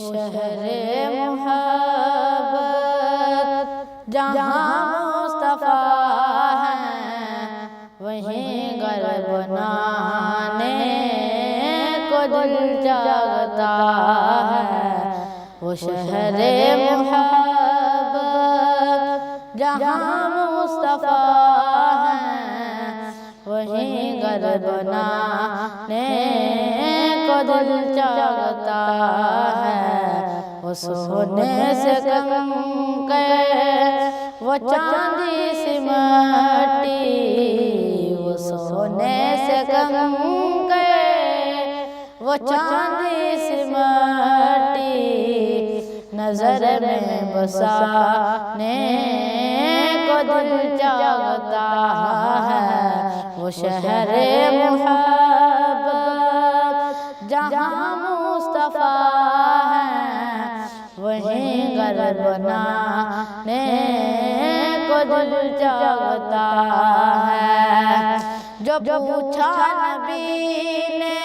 شہر محبت جہاں مصطفیٰ ہیں وہیں گھر بنانے کو دل چاہتا ہے۔ وہ شہر محبت جہاں مصطفیٰ ہیں وہیں گھر بنانے کو دل چاہتا ہے۔ وہ سونے سے کم کے وہ چاندی سی مٹی، وہ سونے سے کم کے وہ چاندی سی مٹی نظر میں بسانے کو دل چاہتا ہے۔ وہ شہر محبت جہاں مصطفیٰ ہیں وہیں گھر بنانے کو دل چاہتا ہے۔ جو پوچھا نبی نے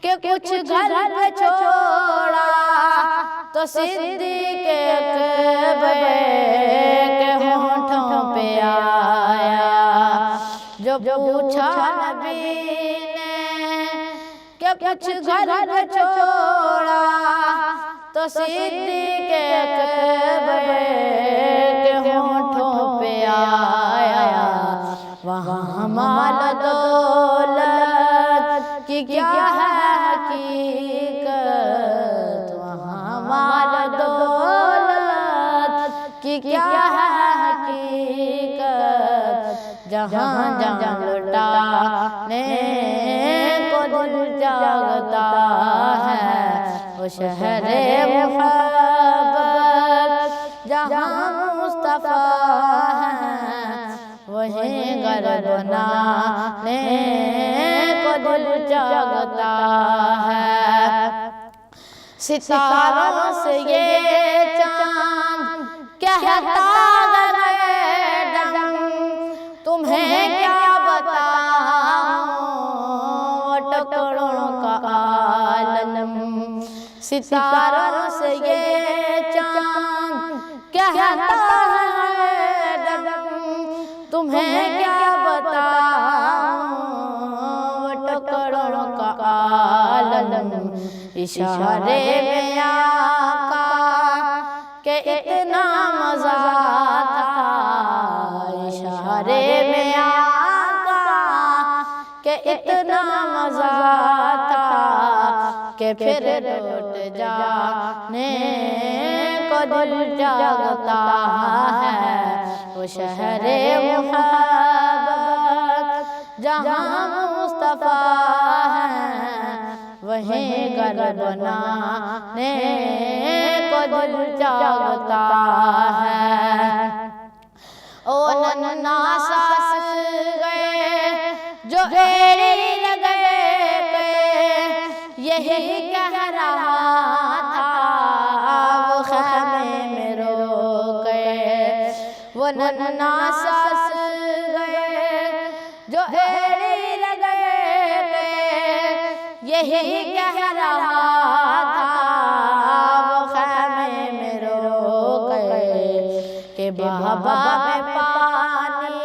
کہ کچھ گھر پہ چھوڑا تو صدیق اکبر کے ہونٹوں پہ آیا۔ جو پوچھا نبی نے کہ کچھ گھر پہ چھوڑا تو صدیق اکبر کے ہونٹوں پہ آیا۔ وہاں مال دولت کی کیا ہے حقیقت، وہاں مال دولت کی کیا ہے حقیقت، جہاں جہاں لٹانے کو دل چاہتا ہے۔ وہ شہر محبت جہاں مصطفیٰ ہیں وہیں گھر بنانے کو دل چاہتا ہے۔ ستاروں سے یہ چاند کہتا ہے دم تمہیں کیا بتاؤں وہ ٹکڑوں کا عالم۔ ستاروں سے یہ چاند کہتا ہے دم تمہیں کیا بتاؤں وہ ٹکڑوں کا عالم۔ اشارے میں آقا کہ اتنا مزہ تھا، اشارے میں آقا کہ اتنا مزہ تھا کہ پھر لوٹ جانے کو دل چاہتا ہے۔ وہ شہر محبت جہاں مصطفیٰ ہیں وہیں گھر بنانے کو دل چاہتا ہے۔ او ننھا سا گئے جو ایڑی لگے پہ یہی کہہ رہا تھا وہ خیمے میں رو گئے۔ وہ ننھا سا گئے جو ایڑی لگے پہ یہی کہہ رہا تھا وہ خیمے میں رو گئے کہ بابا میں پانی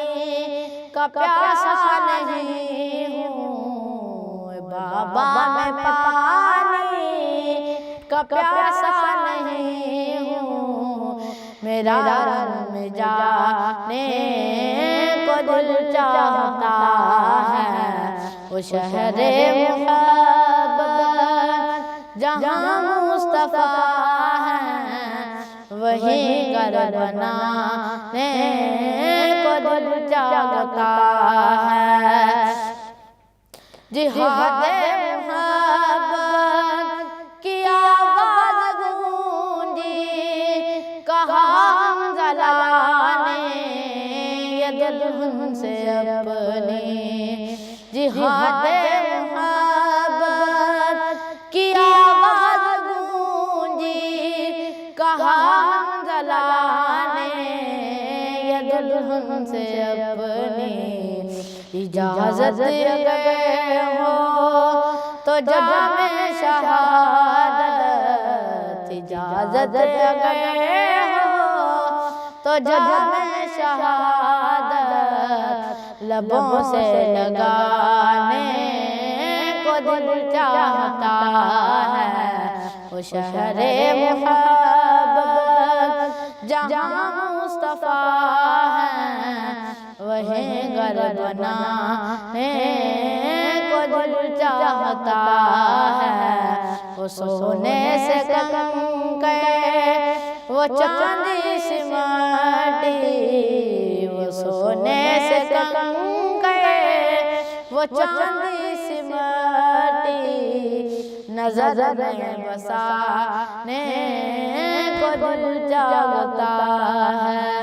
کا پیاسا نہیں ہوں، بابا میں پانی کا پیاسا نہیں ہوں، میرا رنگ جانے کو دل چاہتا ہے۔ وہ شہر محبت جہاں مصطفیٰ ہیں وہیں گھر بنانے کو دل چاہتا ہے۔ جہاد محبت کی آواز گونجی کہا حنظلہ نے یہ دلہن سے اپنی، جہاد محبت کی آواز گونجی کہا حنظلہ نے یہ دلہن سے اپنی، اجازت اگر ہو تو جام شہادت اجازت اگر ہو تو جام شہادت لبوں سے لگانے کو دل چاہتا ہے، وہ شہر محبت جہاں مصطفیٰ ہے، وہیں گھر بنانے کو دل چاہتا ہے، وہ سونے سے کنکے وہ چاندی سی مٹی، وہ سونے سے کنکے وہ چاندی سی مٹی، نظر میں بسانے کو دل چاہتا ہے۔